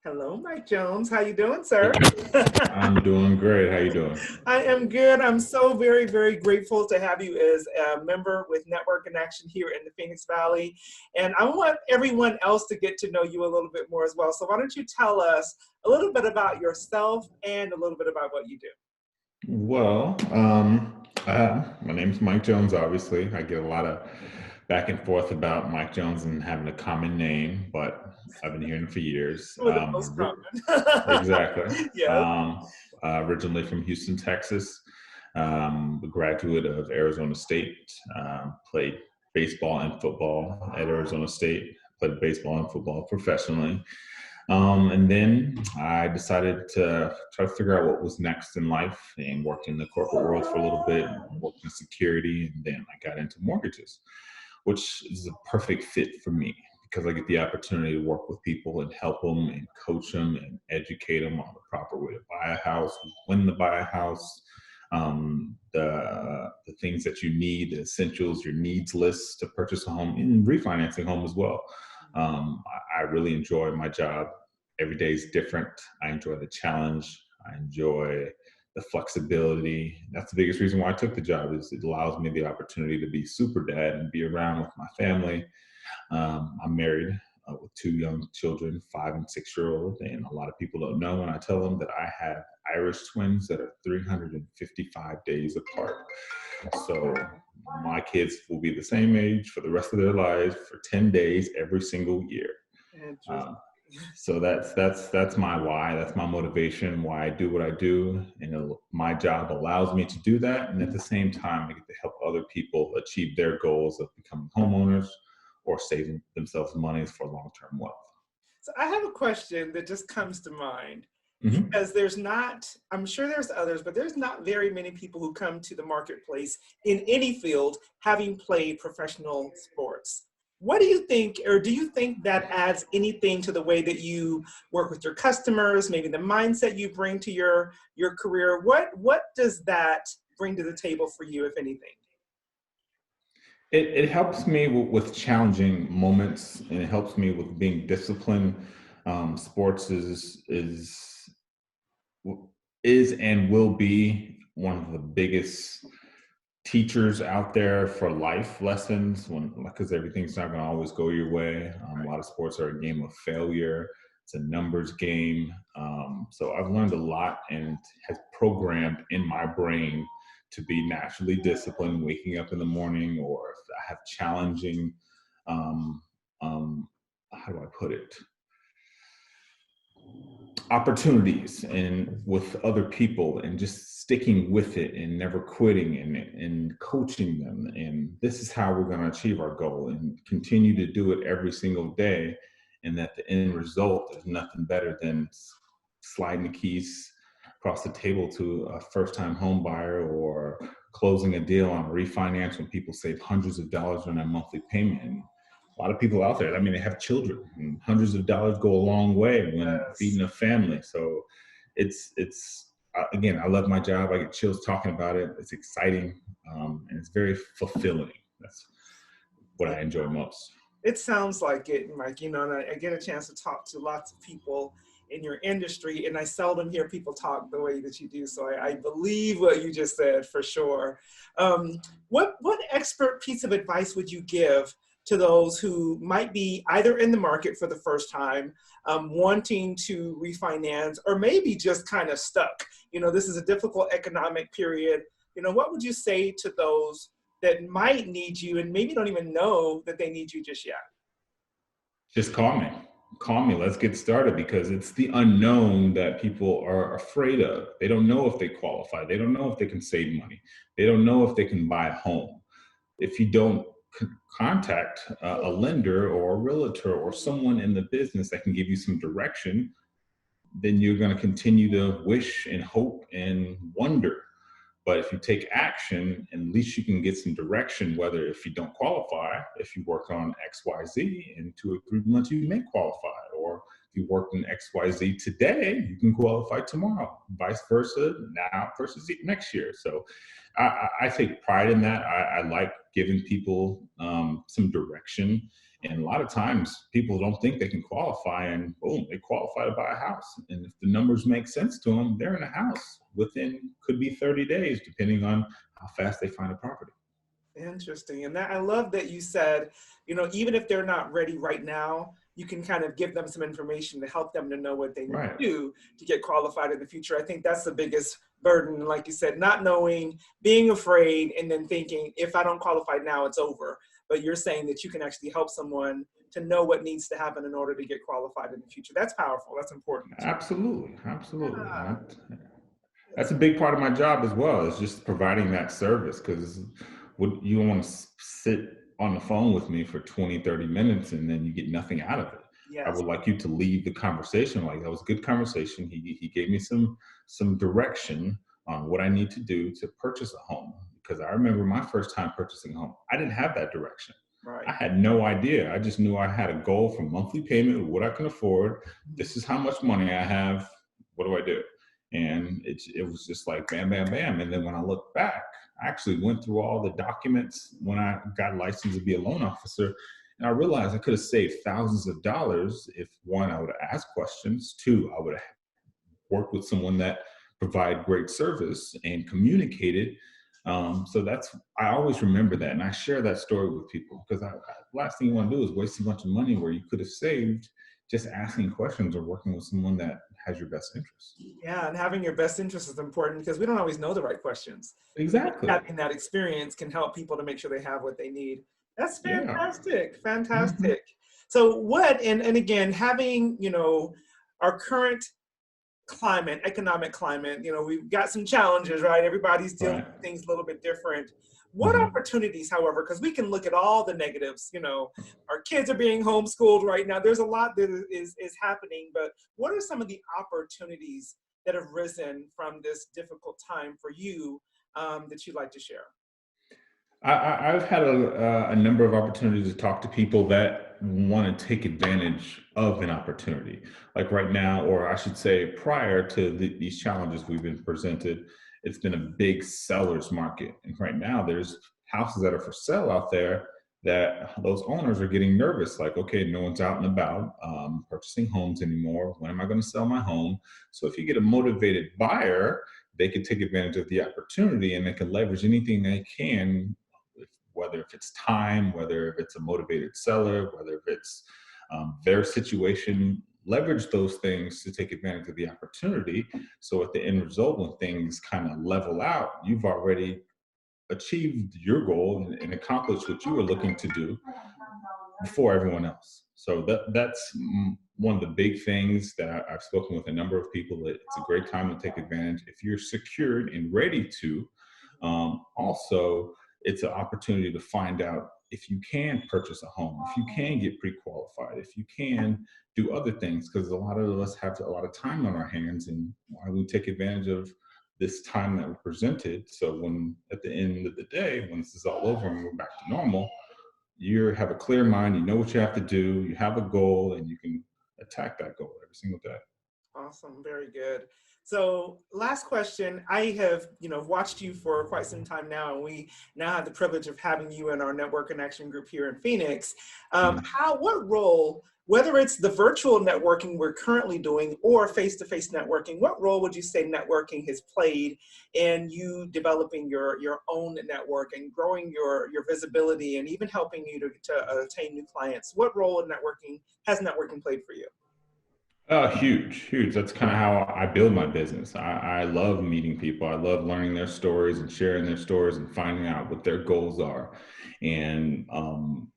Hello, Mike Jones. How you doing, sir? I'm doing great. How you doing? I am good. I'm so very, very grateful to have you as a member with Network and Action here in the Phoenix Valley. And I want everyone else to get to know you a little bit more as well. So why don't you tell us a little bit about yourself and a little bit about what you do? Well, my name's Mike Jones. Obviously, I get a lot of back and forth about Mike Jones and having a common name, but I've been hearing it for years. For the most common. Exactly. Yes. Um, Originally from Houston, Texas. A graduate of Arizona State. Played baseball and football at Arizona State. Played baseball and football professionally. And then I decided to try to figure out what was next in life and worked in the corporate world for a little bit, worked in security, and then I got into mortgages, which is a perfect fit for me because I get the opportunity to work with people and help them and coach them and educate them on the proper way to buy a house, when to buy a house, the things that you need, the essentials, your needs lists to purchase a home and refinancing home as well. I really enjoy my job. Every day is different. I enjoy the challenge. I enjoy the flexibility. That's the biggest reason why I took the job is it allows me the opportunity to be super dad and be around with my family. I'm married with two young children, 5 and 6 year old, and a lot of people don't know when I tell them that I have Irish twins that are 355 days apart. So my kids will be the same age for the rest of their lives for 10 days every single year. Interesting. Um, so that's my why. That's my motivation. Why I do what I do, and my job allows me to do that. And at the same time, I get to help other people achieve their goals of becoming homeowners or saving themselves money for long-term wealth. So I have a question that just comes to mind Hmm. because there's not, I'm sure there's others, but there's not very many people who come to the marketplace in any field having played professional sports. What do you think, or do you think that adds anything to the way that you work with your customers, maybe the mindset you bring to your career? What does that bring to the table for you, if anything? It helps me with challenging moments, and it helps me with being disciplined. Sports is and will be one of the biggest teachers out there for life lessons when because everything's not going to always go your way. A lot of sports are a game of failure. It's a numbers game. So I've learned a lot and has programmed in my brain to be naturally disciplined waking up in the morning, or if I have challenging um, how do I put it, opportunities and with other people and just sticking with it and never quitting and coaching them, and this is how we're going to achieve our goal and continue to do it every single day, and that the end result is nothing better than sliding the keys across the table to a first-time home buyer or closing a deal on a refinance when people save hundreds of dollars on their monthly payment. And a lot of people out there, I mean, they have children, and hundreds of dollars go a long way when Yes. feeding a family. So it's again, I love my job. I get chills talking about it. It's exciting, and it's very fulfilling. That's what I enjoy most. It sounds like it, Mike. And I get a chance to talk to lots of people in your industry, and I seldom hear people talk the way that you do. So I believe what you just said for sure. What expert piece of advice would you give to those who might be either in the market for the first time, wanting to refinance, or maybe just kind of stuck? This is a difficult economic period. What would you say to those that might need you and maybe don't even know that they need you just yet? Just call me. Call me. Let's get started because it's the unknown that people are afraid of. They don't know if they qualify. They don't know if they can save money. They don't know if they can buy a home. If you don't contact a lender or a realtor or someone in the business that can give you some direction, then you're going to continue to wish and hope and wonder. But if you take action, at least you can get some direction, whether if you don't qualify, if you work on XYZ in 2 or 3 months, you may qualify. or if you worked in XYZ today, you can qualify tomorrow, vice versa, now versus next year. So I take pride in that. I like giving people some direction. And a lot of times people don't think they can qualify, and boom, they qualify to buy a house. And if the numbers make sense to them, they're in a house within, could be 30 days, depending on how fast they find a property. Interesting. And that I love that you said, even if they're not ready right now, you can kind of give them some information to help them to know what they need Right. to do to get qualified in the future. I think that's the biggest burden, like you said, not knowing, being afraid, and then thinking, if I don't qualify now, it's over. But you're saying that you can actually help someone to know what needs to happen in order to get qualified in the future. That's powerful. That's important. Absolutely. Absolutely. Yeah, That's that's a big part of my job as well, is just providing that service, because you don't want to sit on the phone with me for 20, 30 minutes and then you get nothing out of it. I yes. would like you to leave the conversation like that was a good conversation. He gave me some direction on what I need to do to purchase a home, because I remember my first time purchasing a home. I didn't have that direction. I Right. had no idea. I just knew I had a goal for monthly payment, what I can afford. This is how much money I have. What do I do? And it was just like bam, bam, bam. And then when I look back, I actually went through all the documents when I got licensed to be a loan officer. And I realized I could have saved thousands of dollars if, one, I would have asked questions, two, I would have worked with someone that provide great service and communicated. So I always remember that. And I share that story with people, because last thing you want to do is waste a bunch of money where you could have saved just asking questions or working with someone that has your best interests. Yeah, and having your best interest is important because we don't always know the right questions. Exactly. Having that experience can help people to make sure they have what they need. That's Yeah. fantastic. Hmm. Fantastic. So what, and again, having, our current climate, economic climate, we've got some challenges, right? Everybody's dealing Right. with things a little bit different. What Hmm. opportunities, however, because we can look at all the negatives, our kids are being homeschooled right now. There's a lot that is happening, but what are some of the opportunities that have risen from this difficult time for you that you'd like to share? I've had a number of opportunities to talk to people that want to take advantage of an opportunity. Like right now, or I should say prior to these challenges we've been presented, it's been a big seller's market. And right now there's houses that are for sale out there that those owners are getting nervous. Like, okay, no one's out and about purchasing homes anymore. When am I going to sell my home? So if you get a motivated buyer, they can take advantage of the opportunity and they can leverage anything they can, whether if it's time, whether if it's a motivated seller, whether if it's their situation, leverage those things to take advantage of the opportunity. So at the end result, when things kind of level out, you've already achieved your goal and accomplished what you were looking to do before everyone else. So that's one of the big things that I've spoken with a number of people, that it's a great time to take advantage if you're secured and ready to. Also, it's an opportunity to find out if you can purchase a home, if you can get pre-qualified, if you can do other things, because a lot of us have a lot of time on our hands, and why don't we take advantage of this time that we're presented? So when at the end of the day, when this is all over and we're back to normal, you have a clear mind, you know what you have to do, you have a goal, and you can attack that goal every single day. Awesome, very good. So, last question. I have, watched you for quite some time now, and we now have the privilege of having you in our network and action group here in Phoenix. Mhm. What role, whether it's the virtual networking we're currently doing or face-to-face networking, what role would you say networking has played in you developing your own network and growing your visibility and even helping you to attain new clients? What role in networking has networking played for you? Huge, huge. That's kind of how I build my business. I love meeting people. I love learning their stories and sharing their stories and finding out what their goals are, and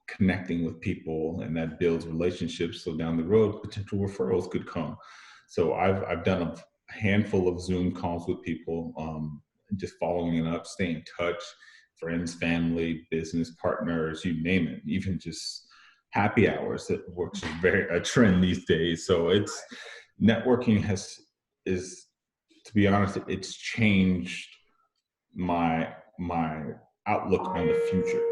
connecting with people, and that builds relationships. So down the road, potential referrals could come. So I've done a handful of Zoom calls with people, just following it up, staying in touch, friends, family, business partners, you name it, even just happy hours, which is very a trend these days. So it's networking is, to be honest, it's changed my outlook on the future.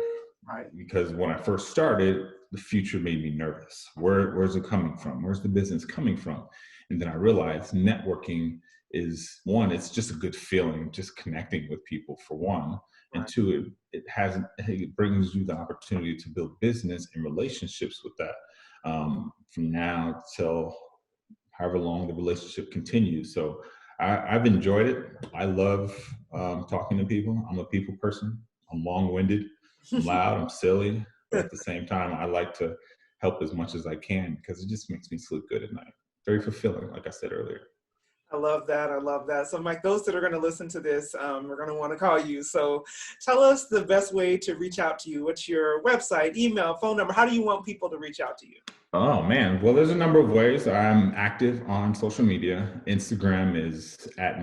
Right. Because when I first started, the future made me nervous. Where's it coming from? Where's the business coming from? And then I realized networking is one, it's just a good feeling, just connecting with people for one. And Right. two, it brings you the opportunity to build business and relationships with that from now till however long the relationship continues. So I've enjoyed it. I love talking to people. I'm a people person. I'm long-winded. I'm loud. I'm silly. But at the same time, I like to help as much as I can because it just makes me sleep good at night. Very fulfilling, like I said earlier. I love that. I love that. So, Mike, those that are going to listen to this are going to want to call you. So, tell us the best way to reach out to you. What's your website, email, phone number? How do you want people to reach out to you? Oh man, well, there's a number of ways. I'm active on social media. Instagram is at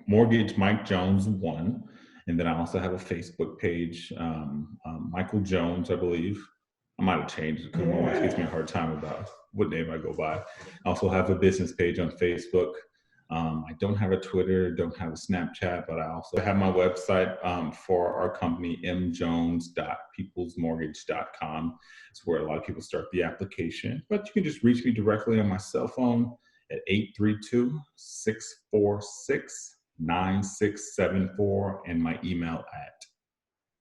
Mortgage Mike Jones 1, and then I also have a Facebook page, Michael Jones, I believe. I might have changed it because my wife gives me a hard time about what name I go by. I also have a business page on Facebook. I don't have a Twitter, don't have a Snapchat, but I also have my website for our company, mjones.peoplesmortgage.com. It's where a lot of people start the application. But you can just reach me directly on my cell phone at 832-646-9674 and my email at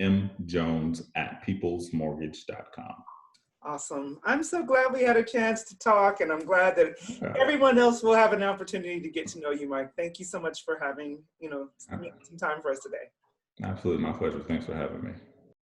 mjones@peoplesmortgage.com. Awesome. I'm so glad we had a chance to talk, and I'm glad that everyone else will have an opportunity to get to know you, Mike. Thank you so much for having, some time for us today. Absolutely. My pleasure. Thanks for having me.